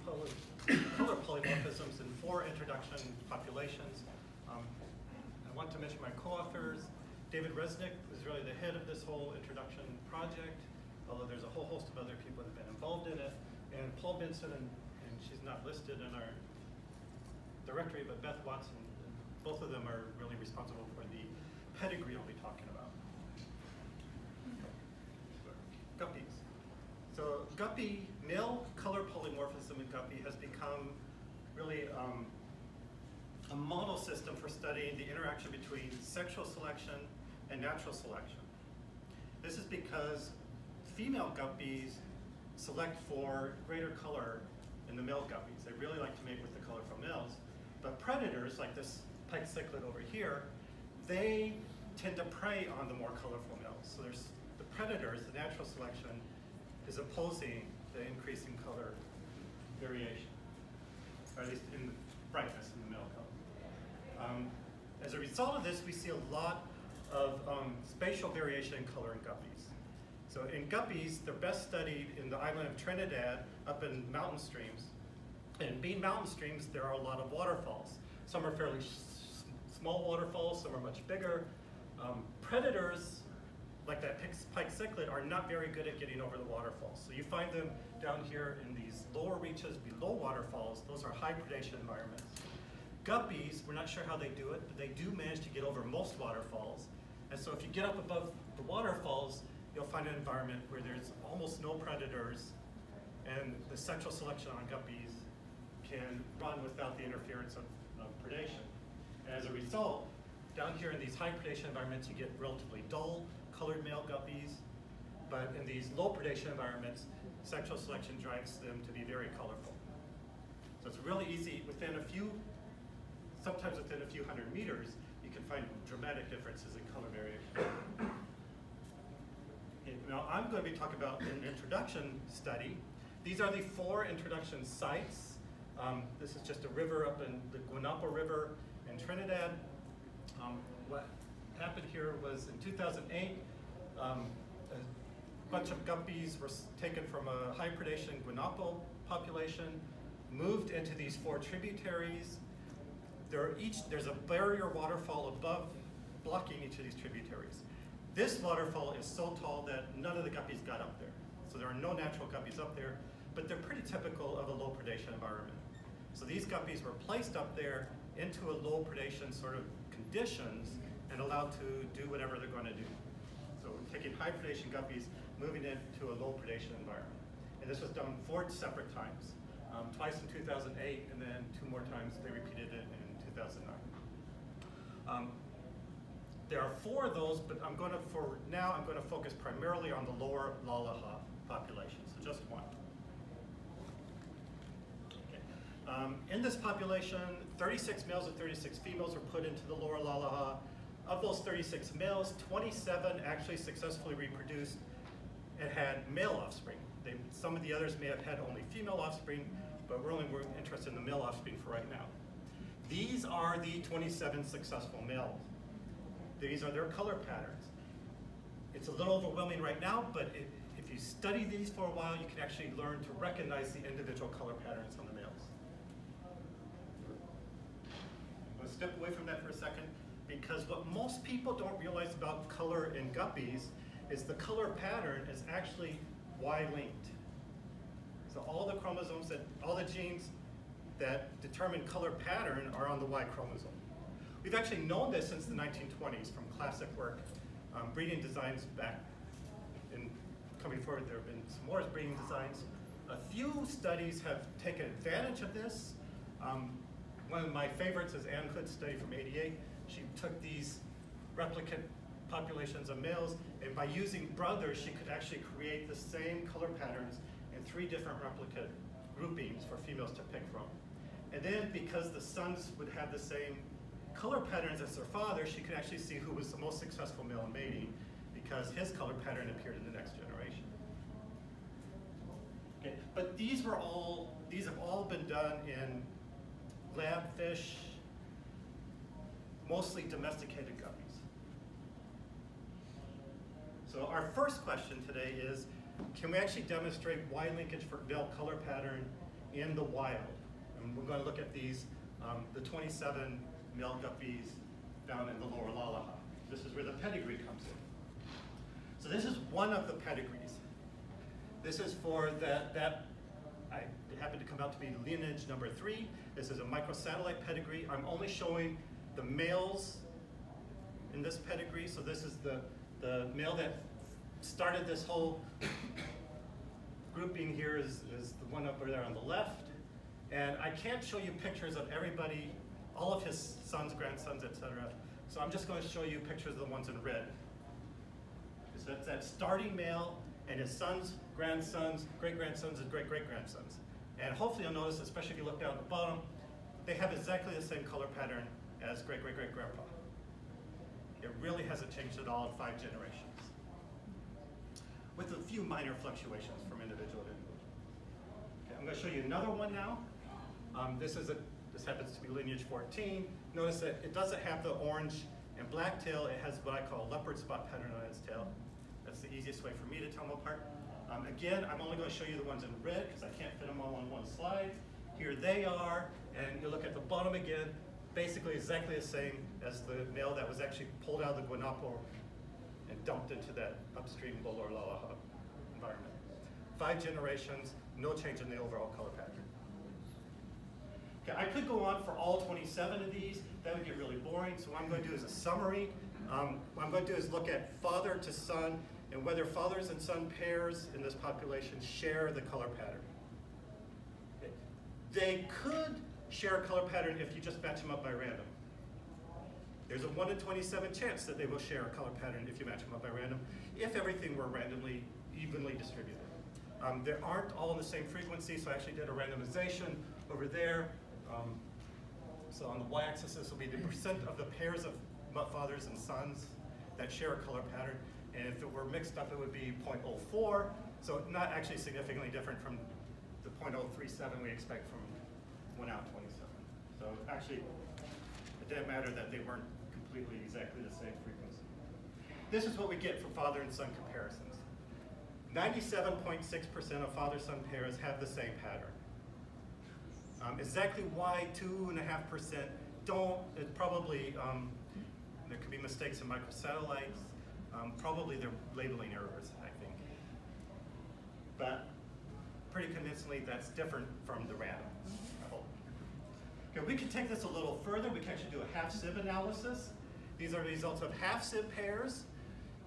color polymorphisms in 4 introduction populations. I want to mention my co-authors. David Resnick is really the head of this whole introduction project, although there's a whole host of other people that have been involved in it. And Paul Benson, and she's not listed in our directory, but Beth Watson, both of them are really responsible for the pedigree I'll be talking about. Guppies. So guppy, male color polymorphism in guppy has become really a model system for studying the interaction between sexual selection and natural selection. This is because female guppies select for greater color in the male guppies. They really like to mate with the colorful males. But predators, like this pike cichlid over here, they tend to prey on the more colorful males. So there's the predators, the natural selection, is opposing the increase in color variation, or at least in brightness in the male color. As a result of this, we see a lot of spatial variation in color in guppies. So in guppies, they're best studied in the island of Trinidad, up in mountain streams. And being mountain streams, there are a lot of waterfalls. Some are fairly small waterfalls, some are much bigger. Predators, like that pike cichlid, are not very good at getting over the waterfalls. So you find them down here in these lower reaches below waterfalls. Those are high predation environments. Guppies, we're not sure how they do it, but they do manage to get over most waterfalls. And so if you get up above the waterfalls, you'll find an environment where there's almost no predators, and the sexual selection on guppies can run without the interference of predation. And as a result, down here in these high predation environments, you get relatively dull, colored male guppies, but in these low predation environments, sexual selection drives them to be very colorful. So it's really easy, sometimes within a few hundred meters, you can find dramatic differences in color variation. Now I'm going to be talking about an introduction study. These are the 4 introduction sites. This is just a river up in the Guanapo River in Trinidad. What happened here was in 2008, a bunch of guppies were taken from a high predation Guanapo population, moved into these 4 tributaries. There's a barrier waterfall above, blocking each of these tributaries. This waterfall is so tall that none of the guppies got up there. So there are no natural guppies up there, but they're pretty typical of a low predation environment. So these guppies were placed up there into a low predation sort of conditions and allowed to do whatever they're going to do. So we're taking high predation guppies, moving into a low predation environment. And this was done 4 separate times. Twice in 2008, and then 2 more times they repeated it in 2009. There are 4 of those, but for now I'm going to focus primarily on the lower Lalaha population, so just 1. Okay. In this population, 36 males and 36 females were put into the lower Lalaha. Of those 36 males, 27 actually successfully reproduced and had male offspring. Some of the others may have had only female offspring, but we're interested in the male offspring for right now. These are the 27 successful males. These are their color patterns. It's a little overwhelming right now, but if you study these for a while, you can actually learn to recognize the individual color patterns on the males. I'm going to step away from that for a second, because what most people don't realize about color in guppies is the color pattern is actually Y-linked. So all the chromosomes, all the genes that determine color pattern are on the Y chromosome. We've actually known this since the 1920s from classic work. Breeding designs back in coming forward, there have been some more breeding designs. A few studies have taken advantage of this. One of my favorites is Ann Hood's study from '88. She took these replicate populations of males, and by using brothers, she could actually create the same color patterns in 3 different replicate groupings for females to pick from. And then because the sons would have the same color patterns as their father, she could actually see who was the most successful male in mating, because his color pattern appeared in the next generation. Okay, but these have all been done in lab fish, mostly domesticated guppies. So our first question today is, can we actually demonstrate Y linkage for male color pattern in the wild. And we're going to look at these, the 27 male guppies found in the lower Lalaha. This is where the pedigree comes in. So this is one of the pedigrees. This is for it happened to come out to be lineage number 3. This is a microsatellite pedigree. I'm only showing the males in this pedigree. So this is the male that started this whole grouping here is the one over there on the left. And I can't show you pictures of everybody, all of his sons, grandsons, etc. So I'm just going to show you pictures of the ones in red. So that's that starting male and his sons, grandsons, great-grandsons, and great-great-grandsons. And hopefully you'll notice, especially if you look down at the bottom, they have exactly the same color pattern as great-great-great-grandpa. It really hasn't changed at all in 5 generations, with a few minor fluctuations from individual to individual. Okay, I'm going to show you another one now. This happens to be lineage 14. Notice that it doesn't have the orange and black tail. It has what I call leopard spot pattern on its tail. That's the easiest way for me to tell them apart. Again, I'm only going to show you the ones in red because I can't fit them all on one slide. Here they are, and you look at the bottom again, basically exactly the same as the male that was actually pulled out of the guanapo and dumped into that upstream lower Lalaha environment. 5 generations, no change in the overall color pattern. Okay, I could go on for all 27 of these. That would get really boring, so what I'm going to do is a summary. What I'm going to do is look at father to son and whether fathers and son pairs in this population share the color pattern. Okay. They could share a color pattern if you just match them up by random. There's a 1 in 27 chance that they will share a color pattern if you match them up by random, if everything were randomly, evenly distributed. They aren't all in the same frequency, so I actually did a randomization over there. So on the y-axis, this will be the percent of the pairs of fathers and sons that share a color pattern. And if it were mixed up, it would be 0.04. So not actually significantly different from the 0.037 we expect from 1 out of 27. So actually, it didn't matter that they weren't completely exactly the same frequency. This is what we get for father and son comparisons. 97.6% of father-son pairs have the same pattern. Exactly why 2.5% don't, it probably, there could be mistakes in microsatellites. Probably they're labeling errors, I think. But pretty convincingly, that's different from the random, I hope. Okay, we can take this a little further. We can actually do a half-sib analysis. These are the results of half-sib pairs.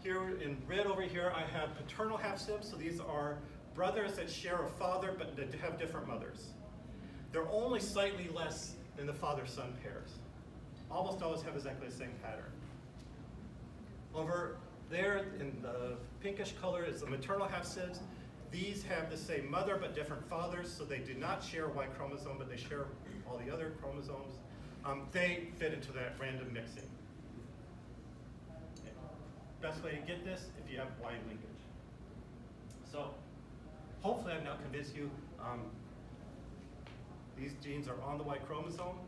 Here in red over here, I have paternal half-sibs. So these are brothers that share a father, but that have different mothers. They're only slightly less than the father-son pairs. Almost always have exactly the same pattern. Over there in the pinkish color is the maternal half-sibs. These have the same mother but different fathers, so they do not share Y chromosome, but they share all the other chromosomes. They fit into that random mixing. Okay. Best way to get this, if you have Y linkage. So hopefully I've now convinced you these genes are on the Y chromosome.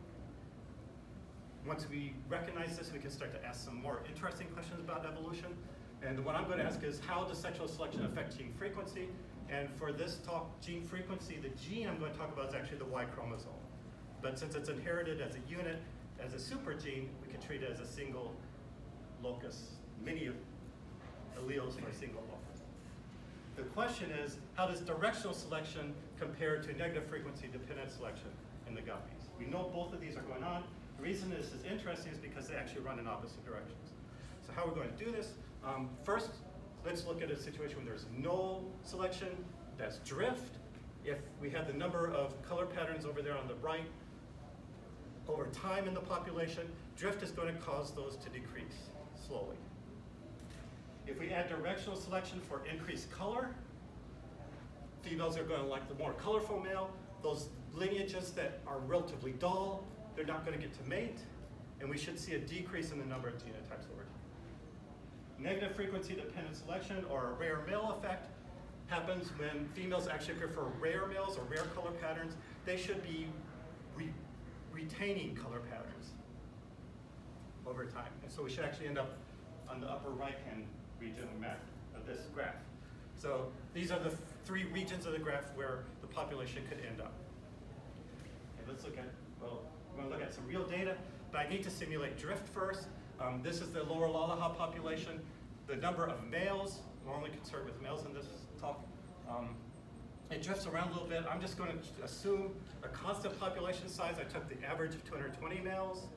Once we recognize this, we can start to ask some more interesting questions about evolution. And what I'm going to ask is, how does sexual selection affect gene frequency? And for this talk, gene frequency, the gene I'm going to talk about is actually the Y chromosome. But since it's inherited as a unit, as a super gene, we can treat it as a single locus, many alleles for a single locus. The question is, how does directional selection compare to negative frequency dependent selection in the guppies? We know both of these are going on. The reason this is interesting is because they actually run in opposite directions. So how are we going to do this? First, let's look at a situation where there's no selection, that's drift. If we have the number of color patterns over there on the right, over time in the population, drift is going to cause those to decrease slowly. If we add directional selection for increased color, females are going to like the more colorful male. Those lineages that are relatively dull, they're not going to get to mate, and we should see a decrease in the number of genotypes over time. Negative frequency dependent selection, or a rare male effect, happens when females actually prefer rare males or rare color patterns. They should be retaining color patterns over time. And so we should actually end up on the upper right-hand region of this graph. So these are the 3 regions of the graph where the population could end up. let's look at, well, we're going to look at some real data, but I need to simulate drift first. This is the lower Lalaha population. The number of males, we're only concerned with males in this talk. It drifts around a little bit. I'm just going to assume a constant population size. I took the average of 220 males.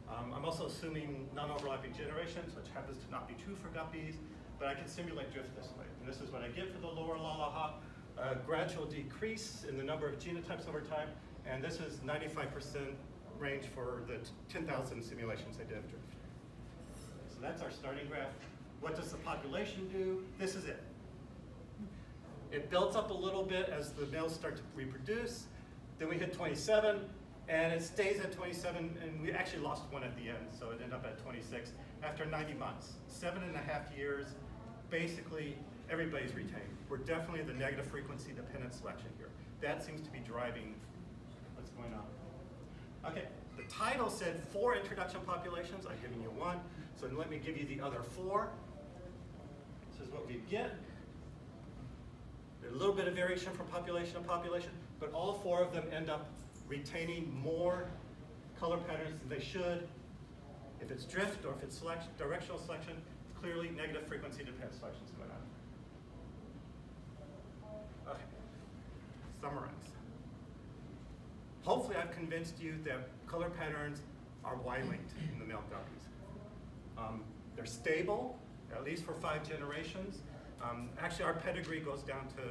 I'm also assuming non-overlapping generations, which happens to not be true for guppies, but I can simulate drift this way. And this is what I get for the lower Lalaha. A gradual decrease in the number of genotypes over time, and this is 95% range for the 10,000 simulations I did of drift. So that's our starting graph. What does the population do? This is it. It builds up a little bit as the males start to reproduce. Then we hit 27, and it stays at 27, and we actually lost one at the end, so it ended up at 26 after 90 months. 7.5 years, basically everybody's retained. We're definitely in the negative frequency dependent selection here. That seems to be driving what's going on. Okay, the title said 4 introduction populations. I've given you 1, so let me give you the other 4. This is what we get. There's a little bit of variation from population to population, but all 4 of them end up retaining more color patterns than they should. If it's drift or if it's directional selection, clearly negative frequency dependent selection is going on. Okay, summarize. Hopefully I've convinced you that color patterns are Y-linked in the male guppies. They're stable, at least for 5 generations. Actually, our pedigree goes down to,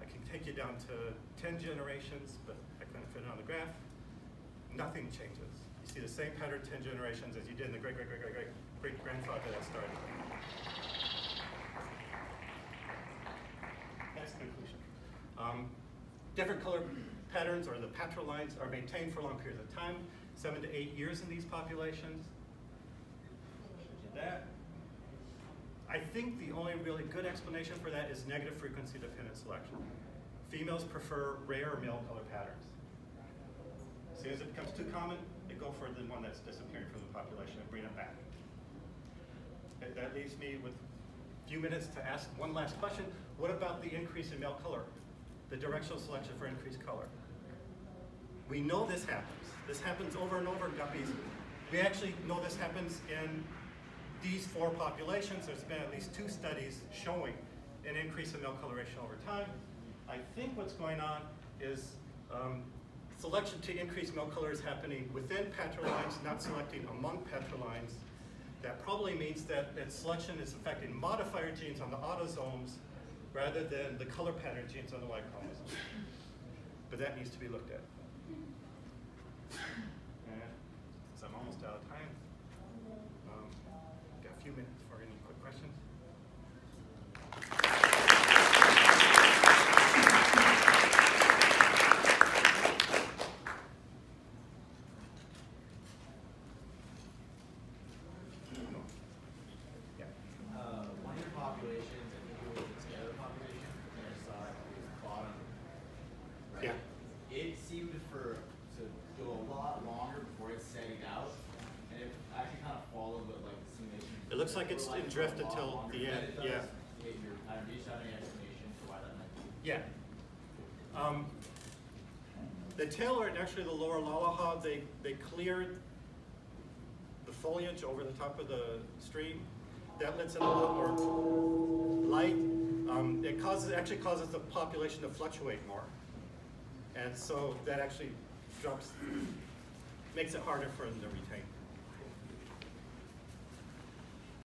I can take you down to 10 generations, but I couldn't fit it on the graph. Nothing changes. You see the same pattern 10 generations as you did in the great-grandfather that started. That's the conclusion. Different color patterns, or the patrolines, are maintained for long periods of time, 7 to 8 years in these populations. That. I think the only really good explanation for that is negative frequency dependent selection. Females prefer rare male color patterns. As soon as it becomes too common, they go for the one that's disappearing from the population and bring it back. That leaves me with a few minutes to ask one last question. What about the increase in male color? The directional selection for increased color. We know this happens. This happens over and over in guppies. We actually know this happens in these 4 populations. There's been at least 2 studies showing an increase in male coloration over time. I think what's going on is selection to increase male color is happening within patrolines, not selecting among patrolines. That probably means that selection is affecting modifier genes on the autosomes rather than the color pattern genes on the Y chromosome. But that needs to be looked at. So I'm almost out of time. Got a few minutes for any quick questions. One of your populations, I think it was the other population, and I saw it was bottom, right? Yeah. It seemed to go a lot longer before it settled out, and it actually kind of followed what like the simulation. It looks like it's in drift until the end. Yeah. Do you have any explanation for why that might be? Yeah. The tail and actually the lower Lalaha, they cleared the foliage over the top of the stream. That lets in a lot more light. It actually causes the population to fluctuate more. And so that actually makes it harder for them to retain.